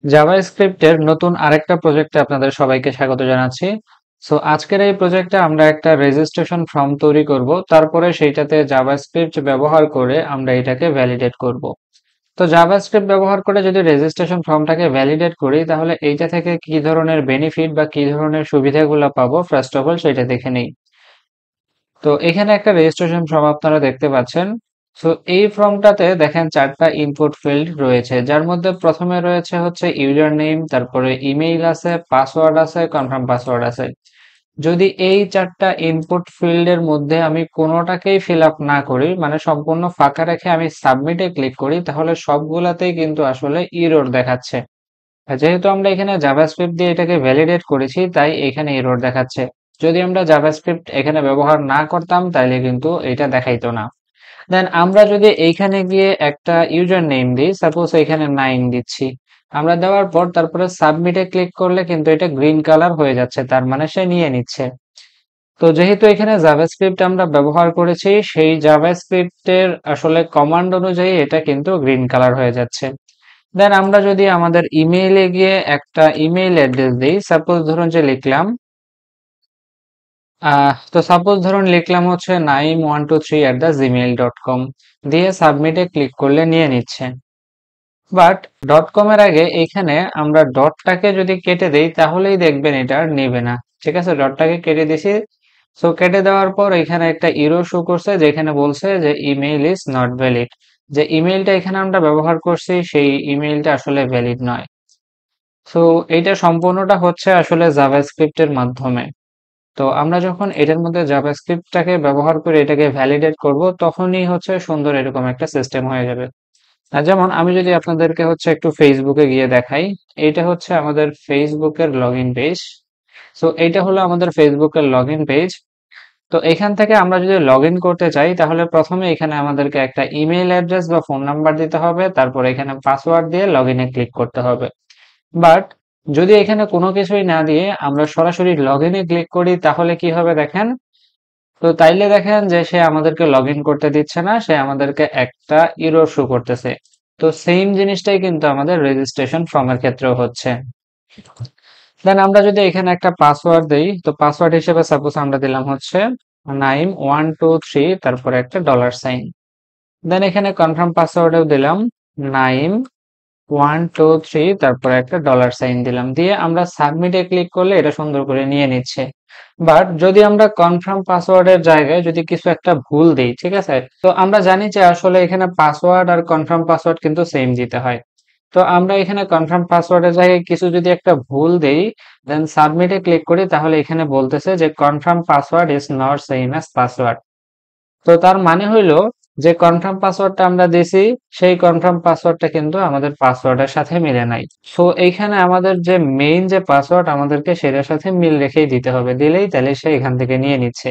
জাভাস্ক্রিপ্টের নতুন আরেকটা প্রজেক্টে আপনাদের সবাইকে স্বাগত জানাচ্ছি। সো আজকের এই প্রজেক্টে আমরা একটা রেজিস্ট্রেশন ফর্ম তৈরি করব, তারপরে সেইটাতে জাভাস্ক্রিপ্ট ব্যবহার করে আমরা এটাকে ভ্যালিডেট করব। তো জাভাস্ক্রিপ্ট ব্যবহার করে যদি রেজিস্ট্রেশন ফর্মটাকে ভ্যালিডেট করি, তাহলে এইটা থেকে কি ধরনের বেনিফিট বা কি ধরনের সুবিধাগুলো পাবো ফার্স্ট অফ অল সেটা দেখে নেই। তো এখানে একটা রেজিস্ট্রেশন ফর্ম আপনারা দেখতে পাচ্ছেন। সো এই ফর্মটাতে দেখেন 4টা ইনপুট ফিল্ড রয়েছে, যার মধ্যে প্রথমে রয়েছে হচ্ছে ইউজার নেম, তারপরে ইমেইল আছে, পাসওয়ার্ড আছে, কনফার্ম পাসওয়ার্ড আছে। যদি এই 4টা ইনপুট ফিল্ডের মধ্যে আমি কোনোটাকেই ফিল আপ না করি, মানে সম্পূর্ণ ফাঁকা রেখে আমি সাবমিটে ক্লিক করি, তাহলে সবগুলাতেই কিন্তু আসলে এরর দেখাচ্ছে। আর যেহেতু আমরা এখানে জাভাস্ক্রিপ্ট দিয়ে এটাকে ভ্যালিডেট করেছি, তাই এখানে এরর দেখাচ্ছে। যদি আমরা জাভাস্ক্রিপ্ট এখানে ব্যবহার না করতাম তাহলে কিন্তু এটা দেখাইতো না। দেন আমরা যদি এইখানে গিয়ে একটা ইউজার নেম দিই, সাপোজ এখানে 9 দিচ্ছি, আমরা দেওয়ার পর তারপরে সাবমিটে ক্লিক করলে কিন্তু এটা গ্রিন কালার হয়ে যাচ্ছে, তার মানে সে নিয়ে নিচ্ছে। তো যেহেতু এখানে জাভাস্ক্রিপ্ট আমরা ব্যবহার করেছি, সেই জাভাস্ক্রিপ্টের আসলে কমান্ড অনুযায়ী এটা কিন্তু গ্রিন কালার হয়ে যাচ্ছে। দেন আমরা যদি আমাদের ইমেইলে গিয়ে একটা ইমেইল অ্যাড্রেস দিই, সাপোজ ধরুন যে লিখলাম তো সাপোজ ধরুন লিখলাম হচ্ছে naim123@gmail.com, দিয়ে সাবমিটে ক্লিক করলে নিয়ে নিচ্ছে। বাট ডট কম এর আগে এইখানে আমরা ডটটাকে যদি কেটে দেই, তাহলেই দেখবেন এটা আর নেবে না। ঠিক আছে, ডটটাকে কেটে দিছি। সো কেটে দেওয়ার পর এখানে একটা ইরো শো করছে, যেখানে বলছে যে ইমেইল ইজ নট ভ্যালিড। যে ইমেইলটা এখানে আমরা ব্যবহার করছি সেই ইমেইলটা আসলে ভ্যালিড নয়। সো এইটা সম্পূর্ণটা হচ্ছে আসলে জাভাস্ক্রিপ্টের মাধ্যমে। তো আমরা যখন এটার মধ্যে জাভাস্ক্রিপ্টটাকে ব্যবহার করে এটাকে ভ্যালিডেট করব, তখনই হচ্ছে সুন্দর এরকম একটা সিস্টেম হয়ে যাবে। আর যেমন আমি যদি আপনাদেরকে হচ্ছে একটু ফেসবুকে গিয়ে দেখাই, এইটা হচ্ছে আমাদের ফেসবুকের লগ ইন পেজ। সো এইটা হলো আমাদের ফেসবুকের লগ ইন পেজ। তো এখান থেকে আমরা যদি লগ ইন করতে চাই, তাহলে প্রথমে এখানে আমাদেরকে একটা ইমেইল অ্যাড্রেস বা ফোন নাম্বার দিতে হবে, তারপর এখানে পাসওয়ার্ড দিয়ে লগ ইনে ক্লিক করতে হবে। বাট যদি এখানে কোনো কিছুই না দিয়ে আমরা সরাসরি লগ ইনে ক্লিক করি, তাহলে কি হবে দেখেন। তো তাইলে দেখেন যে সে আমাদেরকে লগ ইন করতে দিচ্ছে না, সে আমাদেরকে একটা ইরর শো করতেছে। তো সেম জিনিসটাই কিন্তু আমাদের রেজিস্ট্রেশন ফর্মের ক্ষেত্রেও হচ্ছে। দেন আমরা যদি এখানে একটা পাসওয়ার্ড দেই, তো পাসওয়ার্ড হিসেবে সাপোজ আমরা দিলাম হচ্ছে নাইম123, তারপরে একটা $। দেন এখানে কনফার্ম পাসওয়ার্ডেও দিলাম নাইম123, তারপরে একটা $। দিলাম, দিয়ে আমরা সাবমিটে ক্লিক করলে এটা সুন্দর করে নিয়ে নিচ্ছে। বাট যদি আমরা কনফার্ম পাসওয়ার্ডের জায়গায় যদি কিছু একটা ভুল দেই, ঠিক আছে, তো আমরা জানি যে আসলে এখানে পাসওয়ার্ড আর কনফার্ম পাসওয়ার্ড কিন্তু সেম দিতে হয়। তো আমরা এখানে কনফার্ম পাসওয়ার্ডের জায়গায় কিছু যদি একটা ভুল দেই, দেন সাবমিটে ক্লিক করি, তাহলে এখানে বলতেছে যে confirm password is not same as password. তো তার মানে হইলো যে কনফার্ম পাসওয়ার্ডটা আমরা দিছি, সেই কনফার্ম পাসওয়ার্ডটা কিন্তু আমাদের পাসওয়ার্ডের সাথে মিলে নাই। সো এইখানে আমাদের যে মেইন যে পাসওয়ার্ড, আমাদেরকে সেটার সাথে মিল রেখেই দিতে হবে, দিলেই তাহলে সে এখান থেকে নিয়ে নিচ্ছে।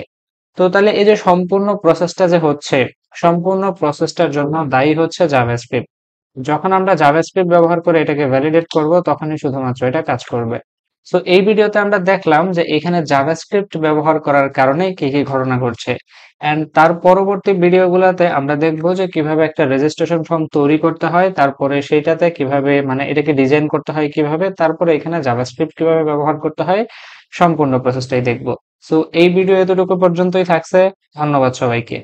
তো তাহলে এই যে সম্পূর্ণ প্রসেসটা যে হচ্ছে, সম্পূর্ণ প্রসেসটার জন্য দায়ী হচ্ছে জাভাস্ক্রিপ্ট। যখন আমরা জাভাস্ক্রিপ্ট ব্যবহার করে এটাকে ভ্যালিডেট করব, তখনই শুধুমাত্র এটা কাজ করবে। সো এই ভিডিওতে আমরা দেখলাম যে এখানে জাভাস্ক্রিপ্ট ব্যবহার করার কারণে কি কি ঘটনা ঘটছে, এন্ড তার পরবর্তী ভিডিওগুলোতে আমরা দেখব যে কিভাবে একটা রেজিস্ট্রেশন ফর্ম তৈরি করতে হয়, তারপরে সেইটাতে কিভাবে মানে এটাকে ডিজাইন করতে হয় কিভাবে, তারপরে এখানে জাভাস্ক্রিপ্ট কিভাবে ব্যবহার করতে হয়, সম্পূর্ণ প্রসেসটাই দেখব। সো এই ভিডিও এতটুকু পর্যন্তই থাকছে। ধন্যবাদ সবাইকে।